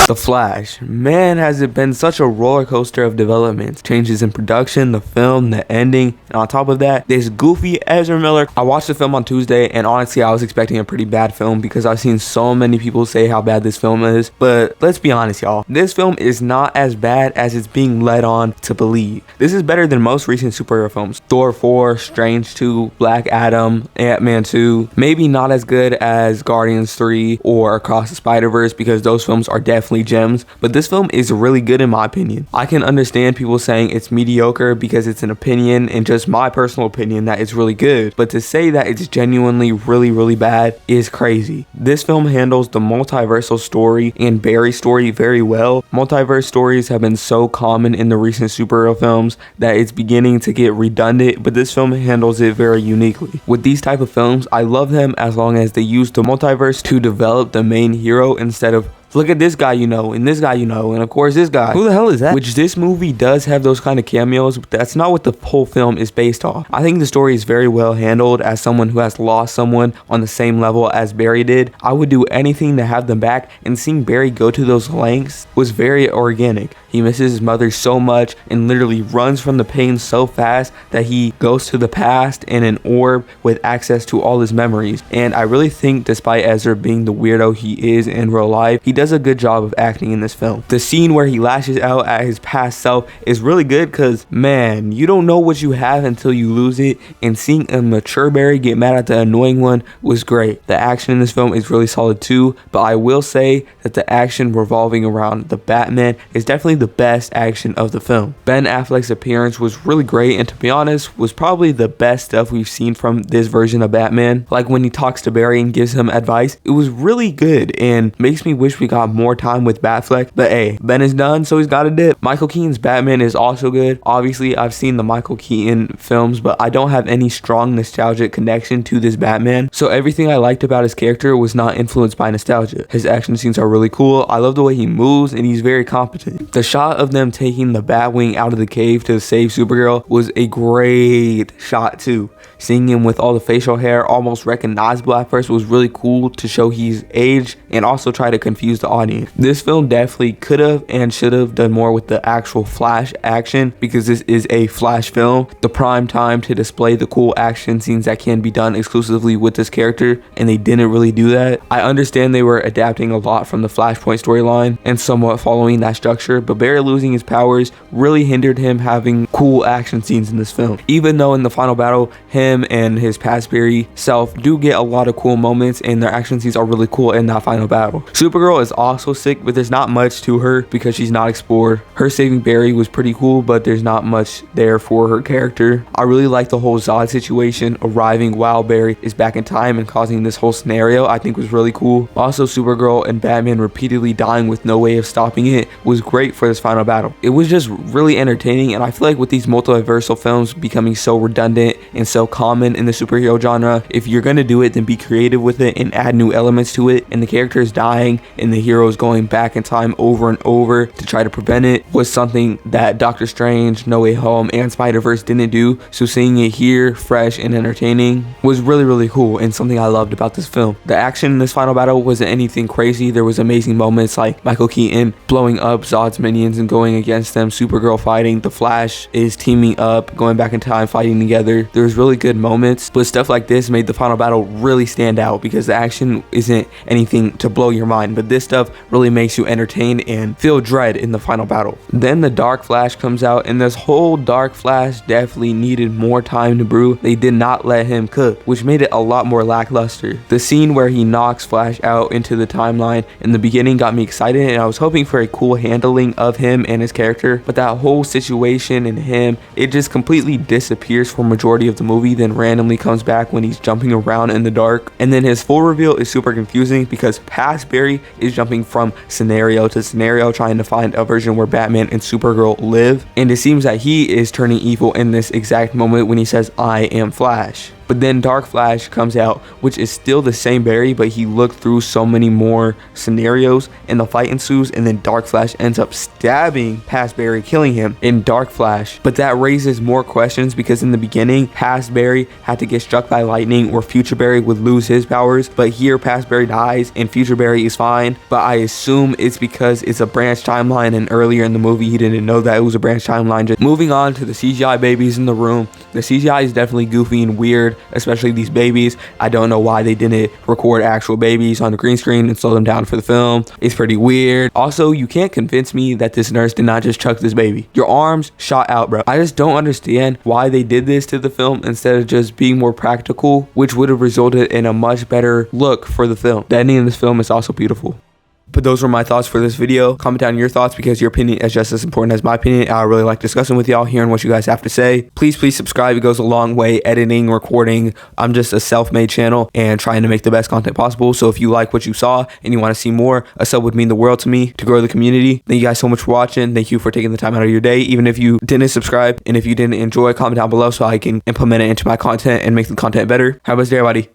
The Flash. Man, has it been such a roller coaster of developments. Changes in production, the film, the ending, and on top of that, this goofy Ezra Miller. I watched the film on Tuesday, and honestly, I was expecting a pretty bad film because I've seen so many people say how bad this film is. But let's be honest, y'all. This film is not as bad as it's being led on to believe. This is better than most recent superhero films. Thor 4, Strange 2, Black Adam, Ant-Man 2. Maybe not as good as Guardians 3 or Across the Spider-Verse because those films are definitely gems, but this film is really good in my opinion. I can understand people saying it's mediocre because it's an opinion and just my personal opinion that it's really good, but to say that it's genuinely really bad is crazy. This film handles the multiversal story and Barry's story very well. Multiverse stories have been so common in the recent superhero films that it's beginning to get redundant, but this film handles it very uniquely. With these type of films, I love them as long as they use the multiverse to develop the main hero instead of look at this guy you know, and this guy you know, and of course this guy. Who the hell is that? Which this movie does have those kind of cameos, but that's not what the whole film is based off. I think the story is very well handled. As someone who has lost someone on the same level as Barry did, I would do anything to have them back, and seeing Barry go to those lengths was very organic. He misses his mother so much and literally runs from the pain so fast that he goes to the past in an orb with access to all his memories. And I really think despite Ezra being the weirdo he is in real life, he does a good job of acting in this film. The scene where he lashes out at his past self is really good because, man, you don't know what you have until you lose it, and seeing a mature Barry get mad at the annoying one was great. The action in this film is really solid too, but I will say that the action revolving around the Batman is definitely the best action of the film. Ben Affleck's appearance was really great, and to be honest, was probably the best stuff we've seen from this version of Batman. Like when he talks to Barry and gives him advice, it was really good and makes me wish we got more time with Batfleck. But hey, Ben is done, so he's got a dip. Michael Keaton's Batman is also good. Obviously, I've seen the Michael Keaton films, but I don't have any strong nostalgic connection to this Batman, so everything I liked about his character was not influenced by nostalgia. His action scenes are really cool. I love the way he moves, and he's very competent. The shot of them taking the Batwing out of the cave to save Supergirl was a great shot too. Seeing him with all the facial hair almost recognizable at first was really cool to show he's aged and also try to confuse the audience. This film definitely could have and should have done more with the actual Flash action because this is a Flash film. The prime time to display the cool action scenes that can be done exclusively with this character, and they didn't really do that. I understand they were adapting a lot from the Flashpoint storyline and somewhat following that structure, but Barry losing his powers really hindered him having cool action scenes in this film. Even though in the final battle, him and his past Barry self do get a lot of cool moments and their action scenes are really cool in that final battle. Supergirl is also sick, but there's not much to her because she's not explored. Her saving Barry was pretty cool, but there's not much there for her character. I really like the whole Zod situation arriving while Barry is back in time and causing this whole scenario. I think was really cool. Also, Supergirl and Batman repeatedly dying with no way of stopping it was great for this final battle. It was just really entertaining, and I feel like with these multiversal films becoming so redundant and so common in the superhero genre, if you're gonna do it, then be creative with it and add new elements to it. And the characters dying and the heroes going back in time over and over to try to prevent it was something that Doctor Strange, No Way Home, and Spider-Verse didn't do. So seeing it here, fresh and entertaining, was really cool and something I loved about this film. The action in this final battle wasn't anything crazy. There was amazing moments like Michael Keaton blowing up Zod's minions and going against them, Supergirl fighting, the Flash is teaming up, going back in time, fighting together. There was really good moments, but stuff like this made the final battle really stand out because the action isn't anything to blow your mind, but this stuff really makes you entertained and feel dread in the final battle. Then the Dark Flash comes out, and this whole Dark Flash definitely needed more time to brew. They did not let him cook, which made it a lot more lackluster. The scene where he knocks Flash out into the timeline in the beginning got me excited, and I was hoping for a cool handling of him and his character, but that whole situation and him, it just completely disappears for majority of the movie, then randomly comes back when he's jumping around in the dark. And then his full reveal is super confusing because past Barry is jumping from scenario to scenario trying to find a version where Batman and Supergirl live, and it seems that he is turning evil in this exact moment when he says, "I am Flash." But then Dark Flash comes out, which is still the same Barry, but he looked through so many more scenarios and the fight ensues, and then Dark Flash ends up stabbing past Barry, killing him in Dark Flash. But that raises more questions because in the beginning, past Barry had to get struck by lightning or future Barry would lose his powers, but here past Barry dies and future Barry is fine. But I assume it's because it's a branch timeline, and earlier in the movie he didn't know that it was a branch timeline. Just moving on to the CGI babies in the room. The CGI is definitely goofy and weird, especially these babies. I don't know why they didn't record actual babies on the green screen and slow them down for the film. It's pretty weird. Also, you can't convince me that this nurse did not just chuck this baby. Your arms shot out, bro. I just don't understand why they did this to the film instead of just being more practical, which would have resulted in a much better look for the film. The ending of this film is also beautiful. But those were my thoughts for this video. Comment down your thoughts because your opinion is just as important as my opinion. I really like discussing with y'all, hearing what you guys have to say. Please subscribe. It goes a long way. Editing, recording. I'm just a self-made channel and trying to make the best content possible. So if you like what you saw and you want to see more, a sub would mean the world to me to grow the community. Thank you guys so much for watching. Thank you for taking the time out of your day. Even if you didn't subscribe and if you didn't enjoy, comment down below so I can implement it into my content and make the content better. Have a blessed day, everybody.